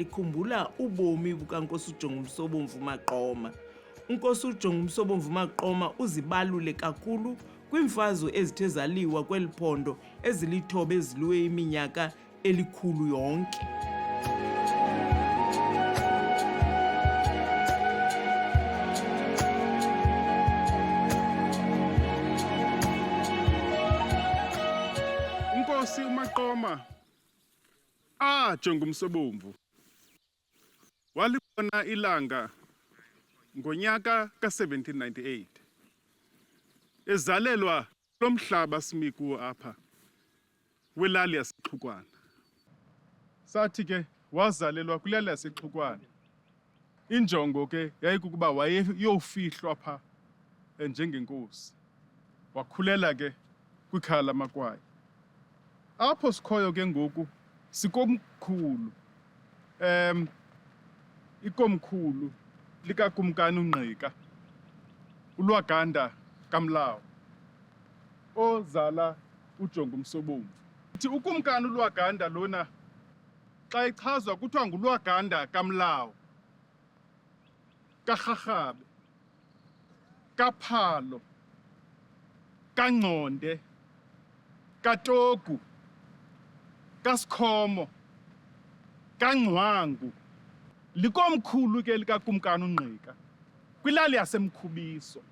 likhumbula ubomi bukaNkosi uJonga Umsobomvu Maqoma. uNkosi uJonga Umsobomvu Maqoma uzibalule kakhulu kwiimfazwe ezithe zaliwa kweli phondo ezilithoba eziliwe iminyaka elikhulu yonke. uNkosi uMaqoma Jonga Umsobomvu walibona ilanga ngonyaka ka-1798 ezalelwa lo mhlaba simi kuwo apha welali yaseXhukwana. Sathi ke wazalelwa kwilali yaseXhukwana, injongo ke yayikukuba wayeyofihlwa pha njengenkosi, wakhulela ke kwikhaya lamakwaya. Apho sikhoyo ke ngoku sikomkhulu, ikomkhulu likakumkani uNgqika uLwaganda kaMlawu ozala uJonga Umsobomvu. Uthi ukumkani uLwaganda lona xa echazwa kuthiwa nguLwaganda kaMlawu, kaRharhabe, kaPhalo, kaNgconde, kaTogu, kaSikhomo, kaNgcwangu. Likomkhulu ke likakumkani uNgqika kwilali yaseMkhubiso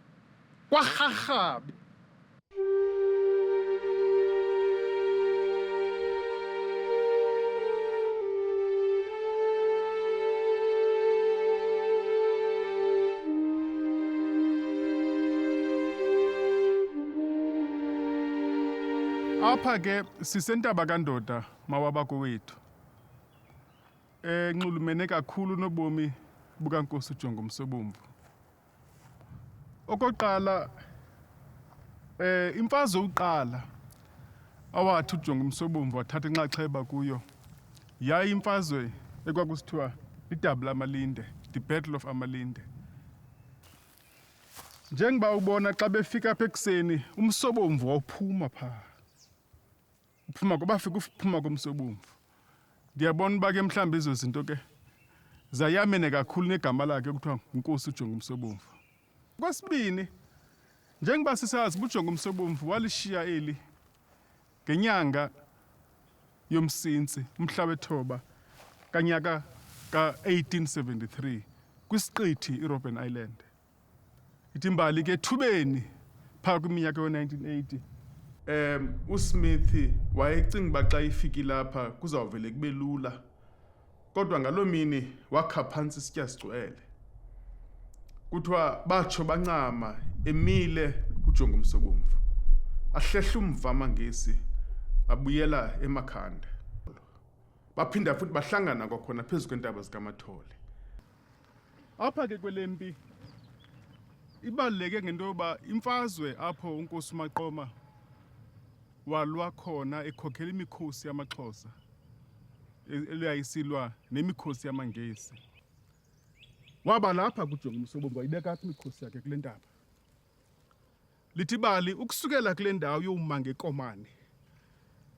kwaRharhabe. Apha ke sisentaba kaNdoda mawabako wethu, nxulumene kakhulu nobomi bukaNkosi uJonga Umsobomvu. Okokuqala, imfazwe uqala awathi uJonga Umsobomvu wathatha inxaxheba kuyo yayimfazwe ekwakusithiwa lidaba laMalinde, the Battle of Amalinde. Njengoba ubona xa befika apha ekuseni uMsobomvu wawuphuma phaa, uphuma bafika uphuma koMsobomvu. Ndiyabona uba ke mhlawumbi ezo zinto ke zayamene kakhulu negama lakhe kuthiwa uNkosi uJonga Umsobomvu. Okwesibini, njengoba sisazi uJonga Umsobomvu walishiya eli ngenyanga yoMsintsi umhla wethoba kanyaka ka-1873 kwisiqithi iRobben Island. Ithi mbali ke ethubeni phaa kwiminyaka yo-1980 uSmith wayecinga uba xa ifikile lapha kuzawuvele kube lula, kodwa ngaloo mini wakha phantsi isitya sigcwele. Kuthiwa batsho bancama emile uJonga Umsobomvu, ahlehla umva amaNgesi abuyela eMakhanda. Baphinda futhi bahlangana kwakhona phezu kweentaba zikaMathole. Apha ke kwele mpi ibaluleke ngento yoba imfazwe apho uNkosi uMaqoma walwa khona ekhokhela imikhosi yamaXhosa eyayisilwa nemikhosi yamaNgesi. Waba lapha kuJonga Umsobomvu wayibeka apha imikhosi yakhe kule ntaba. Lithi bali ukusukela kule ndawo yowuma ngeKomane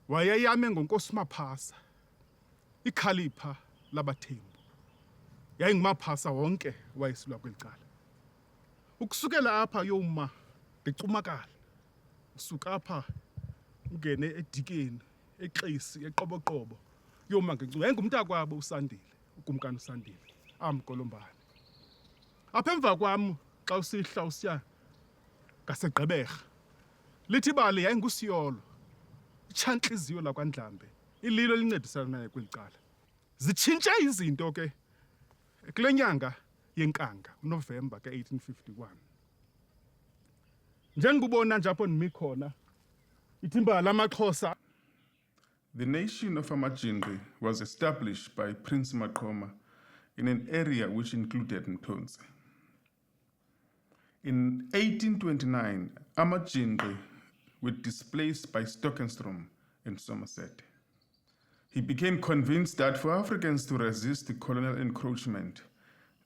wayeyame ngoNkosi uMaphasa, ikhalipha labaThembu. YayinguMaphasa wonke wayesilwa kweli cala. Ukusukela apha yowuma ngeCumakala, usuka apha ungene eDikeni, eXesi, eQoboqobo, yoma ngeNcuwa. Yayingumntakwabo uSandile, ukumkani uSandile, amgolombane. Apha emva kwam xa usihla usiya ngaseGqeberha, lithi bali yayinguSiyolo, itshantliziyo lakwaNdlambe, ililo elincedisana naye kweli cala. Zitshintshe izinto ke kule nyanga yeNkanga, uNovemba ka-1851. Njengobona nje apho ndimi khona, ithi mbali amaXhosa. The nation of Amajingi was established by Prince Maqoma in an area which included Mthonsi. In 1829, Amajingi were displaced by Stockenstrom and Somerset. He became convinced that for Africans to resist the colonial encroachment,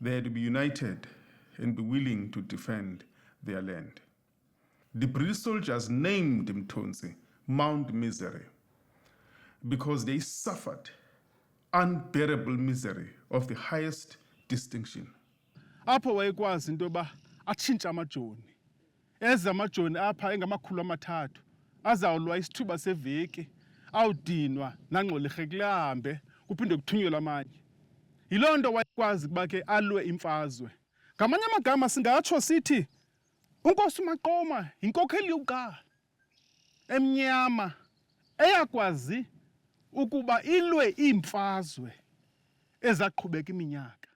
they had to be united and be willing to defend their land. The British soldiers named Mthonsi Mount Misery because they suffered unbearable misery of the highest distinction. apho wayekwazi into yoba atshintshe amajoni eze amajoni apha engama300 azawulwa isithuba seveki awudinwa nangxolerhe kulambe kuphinde kuthunyelwe amanye yiloo nto wayekwazi ukuba ke alwe imfazwe ngamanye amagama singatsho sithi uNkosi uMaqoma yinkokheli yokuqala emnyama eyakwazi ukuba ilwe iimfazwe ezaqhubeka iminyaka